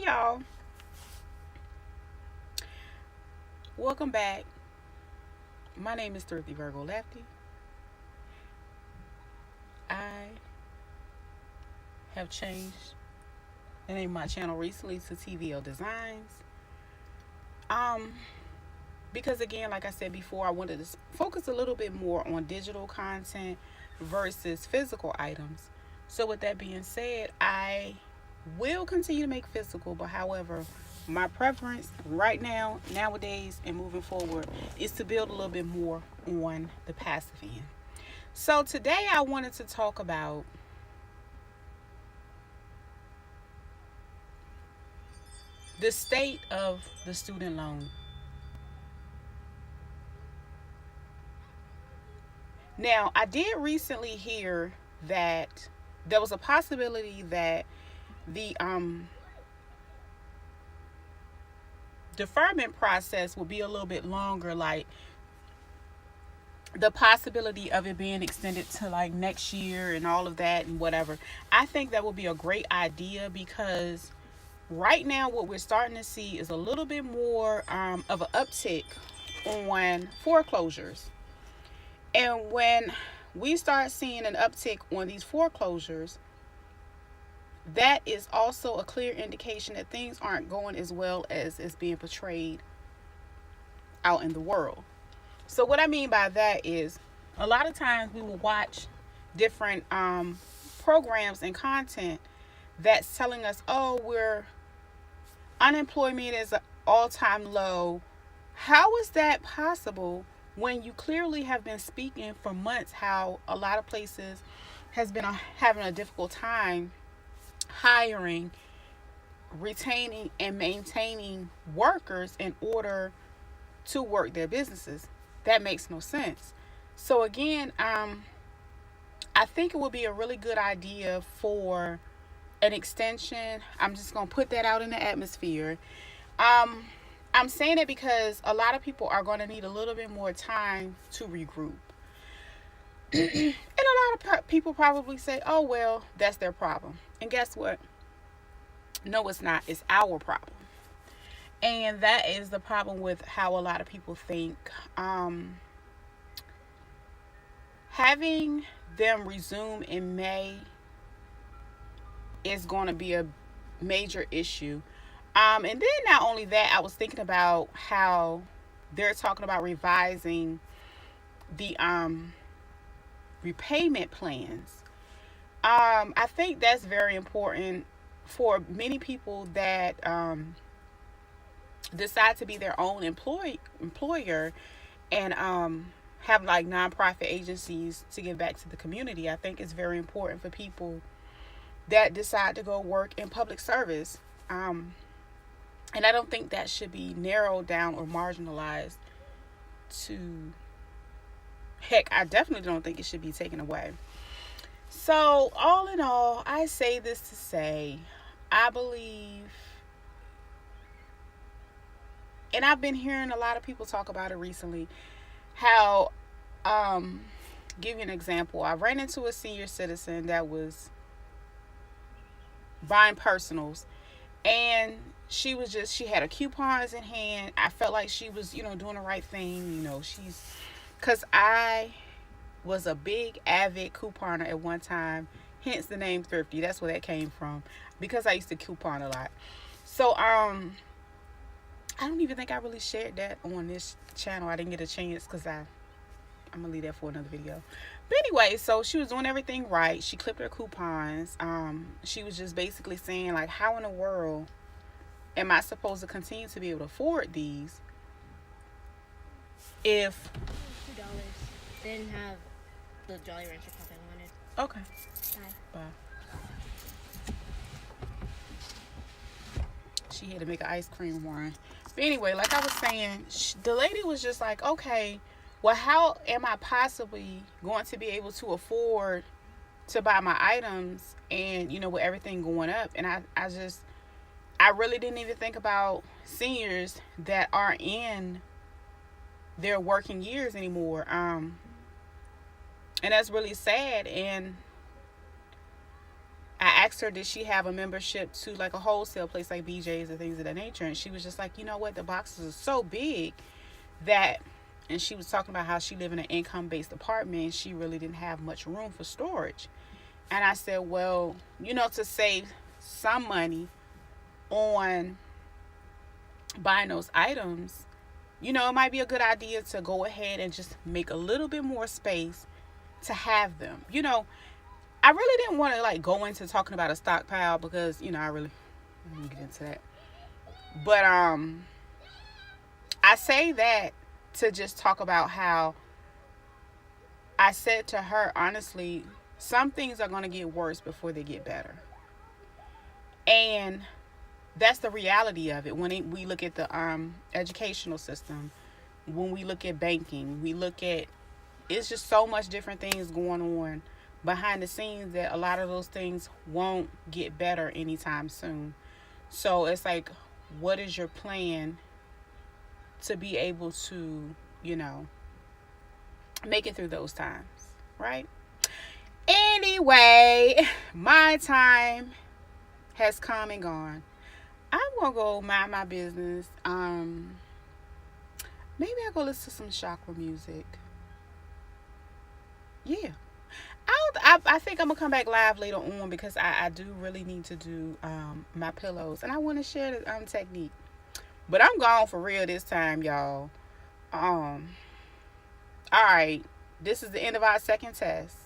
y'all. Welcome back. My name is Thrifty Virgo Lefty. I have changed the name of my channel recently to TVL Designs. Um, because again, like I said before, I wanted to focus a little bit more on digital content versus physical items. So with that being said, I will continue to make physical, but however, my preference right now, nowadays, and moving forward is to build a little bit more on the passive end. So today I wanted to talk about the state of the student loan. Now, I did recently hear that there was a possibility that the deferment process will be a little bit longer, like the possibility of it being extended to like next year and all of that and whatever. I think that would be a great idea because right now what we're starting to see is a little bit more of an uptick on foreclosures. And when we start seeing an uptick on these foreclosures, that is also a clear indication that things aren't going as well as is being portrayed out in the world. So what I mean by that is a lot of times we will watch different programs and content that's telling us, oh, we're unemployment is an all-time low. How is that possible when you clearly have been speaking for months how a lot of places has been having a difficult time hiring, retaining, and maintaining workers in order to work their businesses? That makes no sense. So again, I think it would be a really good idea for an extension. I'm just gonna put that out in the atmosphere. Um, I'm saying it because a lot of people are going to need a little bit more time to regroup. And a lot of people probably say, oh, well, that's their problem. And guess what? No, it's not. It's our problem. And that is the problem with how a lot of people think. Having them resume in May is going to be a major issue. And then not only that, I was thinking about how they're talking about revising the repayment plans. I think that's very important for many people that decide to be their own employer and have like nonprofit agencies to give back to the community. I think it's very important for people that decide to go work in public service. And I don't think that should be narrowed down or marginalized to, heck, I definitely don't think it should be taken away. So, all in all, I say this to say, I believe, and I've been hearing a lot of people talk about it recently, how, give you an example. I ran into a senior citizen that was buying personals, and she had her coupons in hand. I felt like she was, doing the right thing. Because I was a big avid couponer at one time, hence the name Thrifty. That's where that came from, because I used to coupon a lot. So, I don't even think I really shared that on this channel. I didn't get a chance because I'm going to leave that for another video. But anyway, so she was doing everything right. She clipped her coupons. She was just basically saying, like, how in the world am I supposed to continue to be able to afford these if... $2. They didn't have the Jolly Rancher cup I wanted. Okay. Bye. She had to make an ice cream one. But anyway, like I was saying, the lady was just like, okay, well, how am I possibly going to be able to afford to buy my items and, with everything going up? And I really didn't even think about seniors that aren't in their working years anymore. And that's really sad. And I asked her, did she have a membership to like a wholesale place like BJ's and things of that nature? And she was just like, you know what, the boxes are so big that, and she was talking about how she lived in an income-based apartment and she really didn't have much room for storage. And I said, well, to save some money on buying those items, it might be a good idea to go ahead and just make a little bit more space to have them. I really didn't want to like go into talking about a stockpile because, I really didn't get into that. But I say that to just talk about how I said to her, honestly, some things are going to get worse before they get better. And that's the reality of it. When we look at the educational system, when we look at banking, we look at, it's just so much different things going on behind the scenes that a lot of those things won't get better anytime soon. So it's like, what is your plan to be able to, make it through those times, right? Anyway, my time has come and gone. I'm gonna go mind my business. Maybe I'll go listen to some chakra music. Yeah. I think I'm gonna come back live later on because I do really need to do my pillows and I want to share the technique. But I'm gone for real this time, y'all. All right. This is the end of our second test.